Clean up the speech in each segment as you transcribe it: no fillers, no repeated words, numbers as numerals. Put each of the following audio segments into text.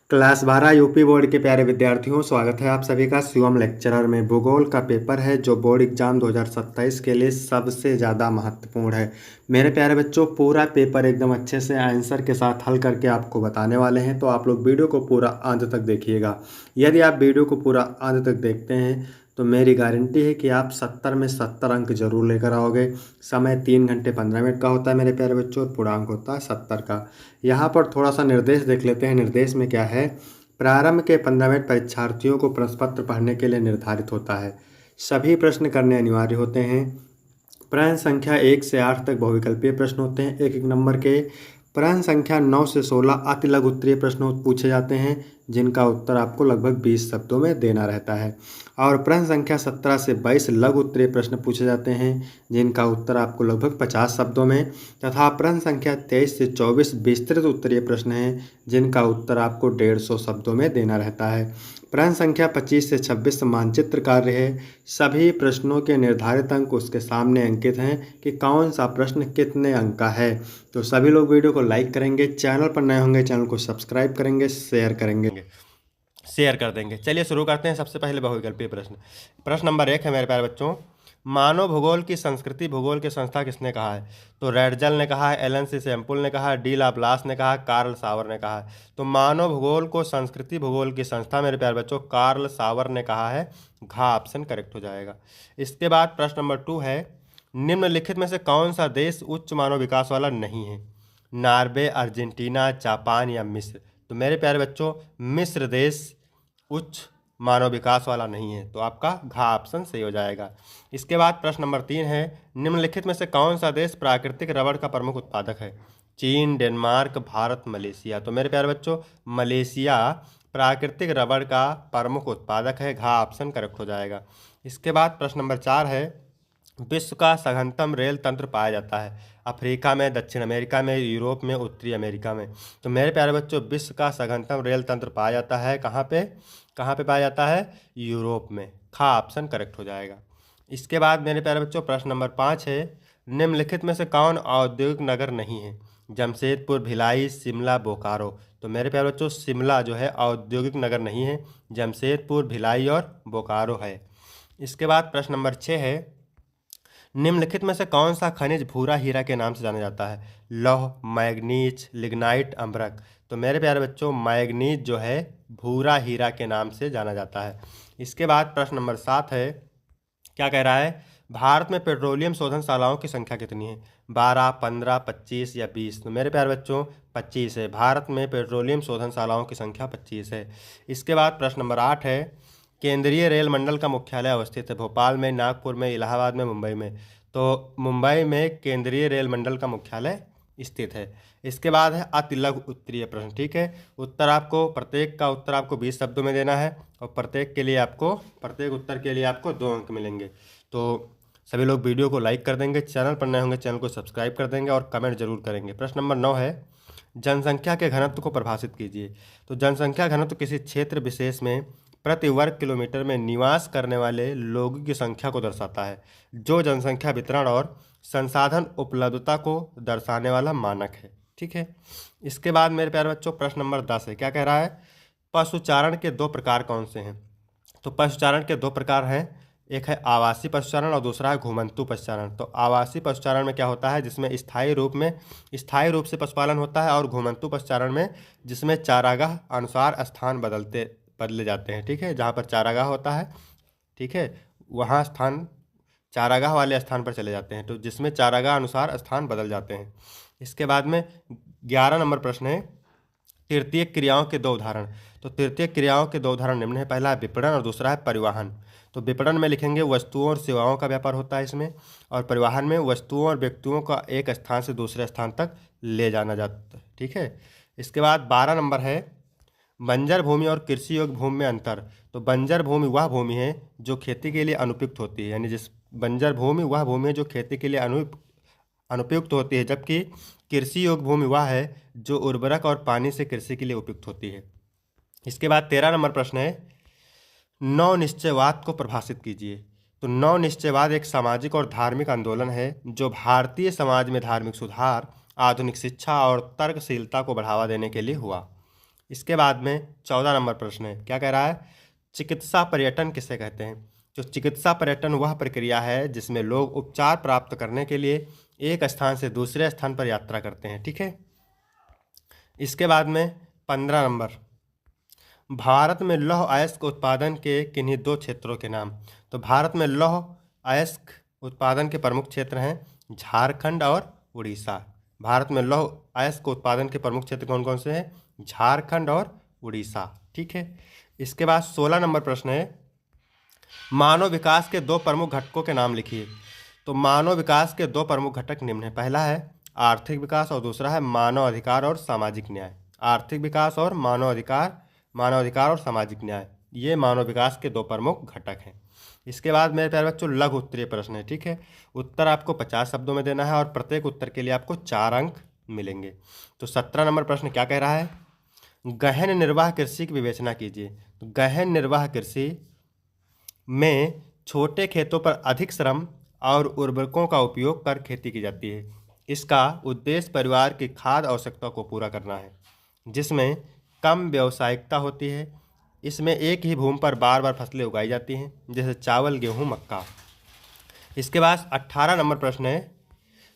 Class 12 UP board के प्यारे विद्यार्थियों, स्वागत है आप सभी का शिवम लेक्चरर में। भूगोल का पेपर है जो बोर्ड एग्जाम 2027 के लिए सबसे ज़्यादा महत्वपूर्ण है। मेरे प्यारे बच्चों, पूरा पेपर एकदम अच्छे से आंसर के साथ हल करके आपको बताने वाले हैं, तो आप लोग वीडियो को पूरा अंत तक देखिएगा। यदि आप वीडियो को पूरा अंत तक देखते हैं तो मेरी गारंटी है कि आप 70 में 70 अंक जरूर लेकर आओगे। समय 3 घंटे 15 मिनट का होता है मेरे प्यारे बच्चों, और पूर्णांक होता है 70 का। यहाँ पर थोड़ा सा निर्देश देख लेते हैं। निर्देश में क्या है? प्रारंभ के 15 मिनट परीक्षार्थियों को प्रश्न पत्र पढ़ने के लिए निर्धारित होता है। सभी प्रश्न करने अनिवार्य होते हैं। प्रश्न संख्या 1 से 8 तक बहुविकल्पीय प्रश्न होते हैं, एक एक नंबर के। प्रश्न संख्या 9 से 16 अति लघु उत्तरीय प्रश्न पूछे जाते हैं, जिनका उत्तर आपको लगभग 20 शब्दों में देना रहता है। और प्रश्न संख्या 17 से 22 लघु उत्तरीय प्रश्न पूछे जाते हैं, जिनका उत्तर आपको लगभग 50 शब्दों में। तथा प्रश्न संख्या 23 से 24 विस्तृत उत्तरीय प्रश्न हैं, जिनका उत्तर आपको 150 शब्दों में देना रहता है। प्रश्न संख्या 25 से 26 मानचित्र कार्य है। सभी प्रश्नों के निर्धारित अंक उसके सामने अंकित हैं कि कौन सा प्रश्न कितने अंक का है। तो सभी लोग वीडियो को लाइक करेंगे, चैनल पर नए होंगे चैनल को सब्सक्राइब करेंगे, शेयर कर देंगे। चलिए शुरू करते हैं। सबसे पहले बहुविकल्पीय प्रश्न। प्रश्न नंबर 1 है मेरे प्यारे बच्चों, मानव भूगोल की संस्कृति भूगोल की संस्था किसने कहा है? तो रेडजल ने कहा है, एलन सी सैम्पुल ने कहा है, डी लाप्लास ने कहा है, कार्ल सावर ने कहा है। तो मानव भूगोल को संस्कृति भूगोल की संस्था मेरे प्यारे बच्चों कार्ल सावर ने कहा है। घ ऑप्शन करेक्ट हो जाएगा। इसके बाद प्रश्न नंबर 2 है, निम्नलिखित में से कौन सा देश उच्च मानव विकास वाला नहीं है? नॉर्वे, अर्जेंटीना, जापान या मिस्र? तो मेरे प्यारे बच्चों मिस्र देश उच्च मानव विकास वाला नहीं है, तो आपका घा ऑप्शन सही हो जाएगा। इसके बाद प्रश्न नंबर 3 है, निम्नलिखित में से कौन सा देश प्राकृतिक रबड़ का प्रमुख उत्पादक है? चीन, डेनमार्क, भारत, मलेशिया? तो मेरे प्यारे बच्चों मलेशिया प्राकृतिक रबड़ का प्रमुख उत्पादक है। घा ऑप्शन करेक्ट हो जाएगा। इसके बाद प्रश्न नंबर 4 है, विश्व का सघनतम रेल तंत्र पाया जाता है अफ्रीका में, दक्षिण अमेरिका में, यूरोप में, उत्तरी अमेरिका में? तो मेरे प्यारे बच्चों विश्व का सघनतम रेल तंत्र पाया जाता है कहाँ पे पाया जाता है? यूरोप में। खा ऑप्शन करेक्ट हो जाएगा। इसके बाद मेरे प्यारे बच्चों प्रश्न नंबर 5 है, निम्नलिखित में से कौन औद्योगिक नगर नहीं है? जमशेदपुर, भिलाई, शिमला, बोकारो? तो मेरे प्यारे बच्चों शिमला जो है औद्योगिक नगर नहीं है, जमशेदपुर, भिलाई और बोकारो है। इसके बाद प्रश्न नंबर 6 है, निम्नलिखित में से कौन सा खनिज भूरा हीरा के नाम से जाना जाता है? लौह, मैग्नीज, लिग्नाइट, अम्बरक? तो मेरे प्यारे बच्चों मैग्नीज जो है भूरा हीरा के नाम से जाना जाता है। इसके बाद प्रश्न नंबर 7 है, क्या कह रहा है, भारत में पेट्रोलियम शोधनशालाओं की संख्या कितनी है? 12, 15, 25 या 20? तो मेरे प्यारे बच्चों 25 है। भारत में पेट्रोलियम शोधनशालाओं की संख्या 25 है। इसके बाद प्रश्न नंबर 8 है, केंद्रीय रेल मंडल का मुख्यालय अवस्थित है भोपाल में, नागपुर में, इलाहाबाद में, मुंबई में? तो मुंबई में केंद्रीय रेल मंडल का मुख्यालय स्थित है। इसके बाद है अति लघु उत्तरीय प्रश्न। ठीक है, प्रत्येक का उत्तर आपको 20 शब्दों में देना है, और प्रत्येक उत्तर के लिए आपको 2 अंक मिलेंगे। तो सभी लोग वीडियो को लाइक कर देंगे, चैनल पर नए होंगे चैनल को सब्सक्राइब कर देंगे और कमेंट जरूर करेंगे। प्रश्न नंबर 9 है, जनसंख्या के घनत्व को परिभाषित कीजिए। तो जनसंख्या घनत्व किसी क्षेत्र विशेष में प्रति वर्ग किलोमीटर में निवास करने वाले लोगों की संख्या को दर्शाता है, जो जनसंख्या वितरण और संसाधन उपलब्धता को दर्शाने वाला मानक है। ठीक है। इसके बाद मेरे प्यारे बच्चों प्रश्न नंबर 10 है, क्या कह रहा है, पशुचारण के 2 प्रकार कौन से हैं? तो पशुचारण के 2 प्रकार हैं, एक है आवासीय पशुचारण और दूसरा है घुमंतू पशुचारण। तो आवासीय पशुचारण में क्या होता है, जिसमें स्थायी रूप से पशुपालन होता है, और घुमंतू पशुचारण में जिसमें चारागाह अनुसार स्थान बदले जाते हैं। ठीक है, जहाँ पर चारागाह होता है, ठीक है, वहाँ चारागाह वाले स्थान पर चले जाते हैं, तो जिसमें चारागाह अनुसार स्थान बदल जाते हैं। इसके बाद में 11 नंबर प्रश्न है, तृतीयक क्रियाओं के 2 उदाहरण। तो तृतीयक क्रियाओं के 2 उदाहरण निम्न है, पहला है विपणन और दूसरा है परिवहन। तो विपणन में लिखेंगे वस्तुओं और सेवाओं का व्यापार होता है इसमें, और परिवहन में वस्तुओं और व्यक्तियों का एक स्थान से दूसरे स्थान तक ले जाना जाता है। ठीक है। इसके बाद 12 नंबर है, बंजर भूमि और कृषि योग्य भूमि में अंतर। तो बंजर भूमि वह भूमि है जो खेती के लिए अनुपयुक्त होती है, यानी जिस बंजर भूमि वह भूमि है जो खेती के लिए अनुपयुक्त होती है, जबकि कृषि योग्य भूमि वह है जो उर्वरक और पानी से कृषि के लिए उपयुक्त होती है। इसके बाद 13 नंबर प्रश्न है, नव निश्चयवाद को परिभाषित कीजिए। तो नव निश्चयवाद एक सामाजिक और धार्मिक आंदोलन है जो भारतीय समाज में धार्मिक सुधार, आधुनिक शिक्षा और तर्कशीलता को बढ़ावा देने के लिए हुआ। इसके बाद में 14 नंबर प्रश्न है, क्या कह रहा है, चिकित्सा पर्यटन किसे कहते हैं। जो चिकित्सा पर्यटन वह प्रक्रिया है जिसमें लोग उपचार प्राप्त करने के लिए एक स्थान से दूसरे स्थान पर यात्रा करते हैं। ठीक है। इसके बाद में 15 नंबर, भारत में लौह अयस्क उत्पादन के किन्हीं दो क्षेत्रों के नाम। तो भारत में लौह अयस्क उत्पादन के प्रमुख क्षेत्र हैं झारखंड और उड़ीसा। भारत में लौह अयस्क उत्पादन के प्रमुख क्षेत्र कौन कौन से हैं, झारखंड और उड़ीसा। ठीक है। इसके बाद 16 नंबर प्रश्न है, मानव विकास के दो प्रमुख घटकों के नाम लिखिए। तो मानव विकास के दो प्रमुख घटक निम्न है, पहला है आर्थिक विकास और दूसरा है मानव अधिकार और सामाजिक न्याय। आर्थिक विकास और मानव अधिकार और सामाजिक न्याय, ये मानव विकास के दो प्रमुख घटक हैं। इसके बाद मेरे प्यारे बच्चों लघु उत्तरीय प्रश्न है। ठीक है। उत्तर आपको 50 शब्दों में देना है और प्रत्येक उत्तर के लिए आपको 4 अंक मिलेंगे। तो 17 नंबर प्रश्न क्या कह रहा है, गहन निर्वाह कृषि की विवेचना कीजिए। तो गहन निर्वाह कृषि में छोटे खेतों पर अधिक श्रम और उर्वरकों का उपयोग कर खेती की जाती है। इसका उद्देश्य परिवार की खाद्य आवश्यकता को पूरा करना है, जिसमें कम व्यावसायिकता होती है। इसमें एक ही भूमि पर बार बार फसलें उगाई जाती हैं, जैसे चावल, गेहूं, मक्का। इसके बाद 18 नंबर प्रश्न है,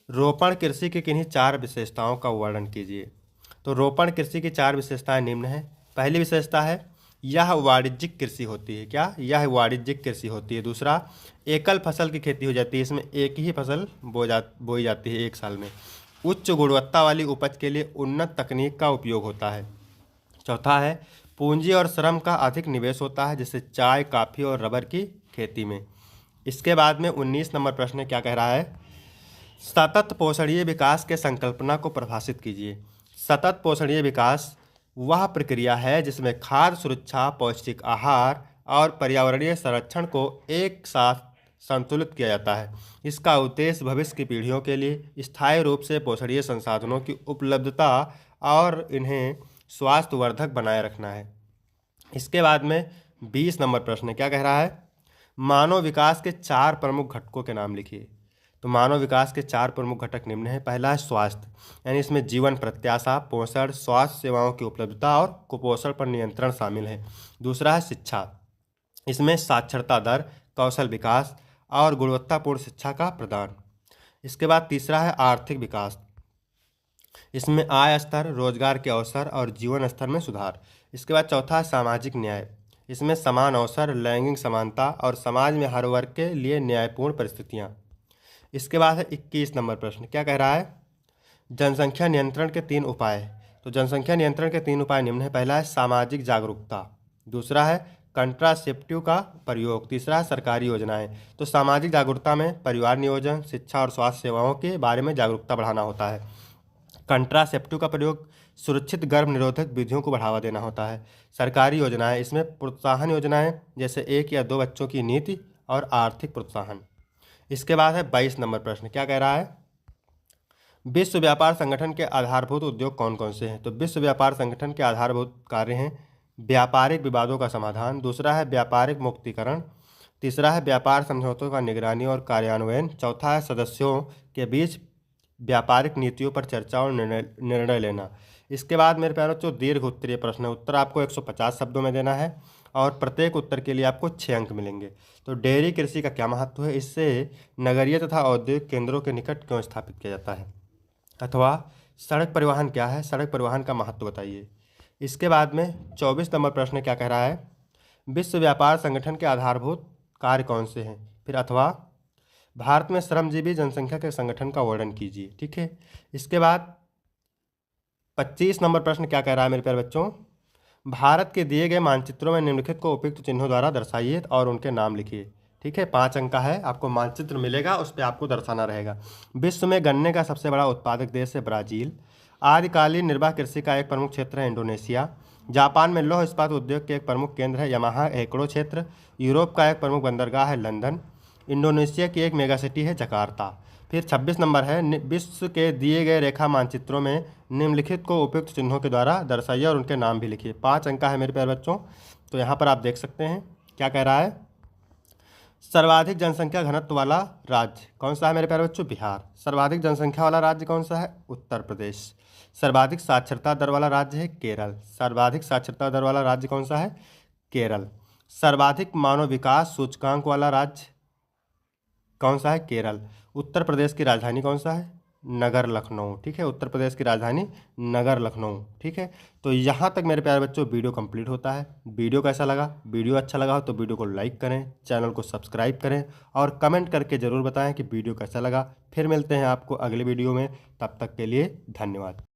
रोपण कृषि की किन्हीं 4 विशेषताओं का वर्णन कीजिए। तो रोपण कृषि की 4 विशेषताएं निम्न हैं। पहली विशेषता है यह वाणिज्यिक कृषि होती है। क्या, यह वाणिज्यिक कृषि होती है। दूसरा, एकल फसल की खेती हो जाती है, इसमें एक ही फसल बोई जाती है एक साल में। उच्च गुणवत्ता वाली उपज के लिए उन्नत तकनीक का उपयोग होता है। चौथा है पूंजी और श्रम का अधिक निवेश होता है, जैसे चाय, कॉफ़ी और रबर की खेती में। इसके बाद में 19 नंबर प्रश्न क्या कह रहा है, सतत पोषणीय विकास के संकल्पना को परिभाषित कीजिए। सतत पोषणीय विकास वह प्रक्रिया है जिसमें खाद्य सुरक्षा, पौष्टिक आहार और पर्यावरणीय संरक्षण को एक साथ संतुलित किया जाता है। इसका उद्देश्य भविष्य की पीढ़ियों के लिए स्थायी रूप से पोषणीय संसाधनों की उपलब्धता और इन्हें स्वास्थ्यवर्धक बनाए रखना है। इसके बाद में 20 नंबर प्रश्न क्या कह रहा है, मानव विकास के 4 प्रमुख घटकों के नाम लिखिए। तो मानव विकास के 4 प्रमुख घटक निम्न हैं। पहला है स्वास्थ्य, यानी इसमें जीवन प्रत्याशा, पोषण, स्वास्थ्य सेवाओं की उपलब्धता और कुपोषण पर नियंत्रण शामिल है। दूसरा है शिक्षा, इसमें साक्षरता दर, कौशल विकास और गुणवत्तापूर्ण शिक्षा का प्रदान। इसके बाद तीसरा है आर्थिक विकास, इसमें आय स्तर, रोजगार के अवसर और जीवन स्तर में सुधार। इसके बाद चौथा है सामाजिक न्याय, इसमें समान अवसर, लैंगिक समानता और समाज में हर वर्ग के लिए न्यायपूर्ण परिस्थितियाँ। इसके बाद है 21 नंबर प्रश्न क्या कह रहा है, जनसंख्या नियंत्रण के 3 उपाय। तो जनसंख्या नियंत्रण के 3 उपाय निम्न है। पहला है सामाजिक जागरूकता, दूसरा है कंट्रासेप्टिव का प्रयोग, तीसरा है सरकारी योजनाएं। तो सामाजिक जागरूकता में परिवार नियोजन, शिक्षा और स्वास्थ्य सेवाओं के बारे में जागरूकता बढ़ाना होता है। कंट्रासेप्टिव का प्रयोग सुरक्षित गर्भ निरोधक विधियों को बढ़ावा देना होता है। सरकारी योजनाएं, इसमें प्रोत्साहन योजनाएं जैसे 1 या 2 बच्चों की नीति और आर्थिक प्रोत्साहन। इसके बाद है 22 नंबर प्रश्न क्या कह रहा है, विश्व व्यापार संगठन के आधारभूत उद्योग कौन कौन से हैं। तो विश्व व्यापार संगठन के आधारभूत कार्य हैं व्यापारिक विवादों का समाधान, दूसरा है व्यापारिक मुक्तिकरण, तीसरा है व्यापार समझौतों का निगरानी और कार्यान्वयन, चौथा है सदस्यों के बीच व्यापारिक नीतियों पर चर्चा और निर्णय लेना। इसके बाद मेरे प्यारे बच्चों दीर्घ उत्तरीय प्रश्न है। उत्तर आपको 150 शब्दों में देना है और प्रत्येक उत्तर के लिए आपको 6 अंक मिलेंगे। तो डेयरी कृषि का क्या महत्व है, इससे नगरीय तथा औद्योगिक केंद्रों के निकट क्यों स्थापित किया जाता है, अथवा सड़क परिवहन क्या है, सड़क परिवहन का महत्व बताइए। इसके बाद में 24 नंबर प्रश्न क्या कह रहा है, विश्व व्यापार संगठन के आधारभूत कार्य कौन से हैं, फिर अथवा भारत में श्रमजीवी जनसंख्या के संगठन का वर्णन कीजिए। ठीक है। इसके बाद 25 नंबर प्रश्न क्या कह रहा है मेरे प्यारे बच्चों, भारत के दिए गए मानचित्रों में निम्नलिखित को उपयुक्त चिन्हों द्वारा दर्शाइए और उनके नाम लिखिए। ठीक है, 5 अंक का है, आपको मानचित्र मिलेगा, उस पर आपको दर्शाना रहेगा। विश्व में गन्ने का सबसे बड़ा उत्पादक देश है ब्राजील। आदिकालीन निर्वाह कृषि का एक प्रमुख क्षेत्र है इंडोनेशिया। जापान में लौह इस्पात उद्योग के एक प्रमुख केंद्र है यामाहा हेक्ड़ो क्षेत्र। यूरोप का एक प्रमुख बंदरगाह है लंदन। इंडोनेशिया की एक मेगा सिटी है जकार्ता। फिर 26 नंबर है, विश्व के दिए गए रेखा मानचित्रों में निम्नलिखित को उपयुक्त चिन्हों के द्वारा दर्शाइए और उनके नाम भी लिखिए। 5 अंक का है मेरे प्यारे बच्चों। तो यहाँ पर आप देख सकते हैं क्या कह रहा है, सर्वाधिक जनसंख्या घनत्व वाला राज्य कौन सा है मेरे प्यारे बच्चों, बिहार। सर्वाधिक जनसंख्या वाला राज्य कौन सा है, उत्तर प्रदेश। सर्वाधिक साक्षरता दर वाला राज्य है केरल। सर्वाधिक साक्षरता दर वाला राज्य कौन सा है? केरल। सर्वाधिक मानव विकास सूचकांक वाला राज्य कौन सा है? केरल। उत्तर प्रदेश की राजधानी कौन सा है? नगर लखनऊ। ठीक है, उत्तर प्रदेश की राजधानी नगर लखनऊ। ठीक है, तो यहाँ तक मेरे प्यारे बच्चों वीडियो कंप्लीट होता है। वीडियो कैसा लगा? वीडियो अच्छा लगा हो तो वीडियो को लाइक करें, चैनल को सब्सक्राइब करें और कमेंट करके ज़रूर बताएं कि वीडियो कैसा लगा। फिर मिलते हैं आपको अगले वीडियो में, तब तक के लिए धन्यवाद।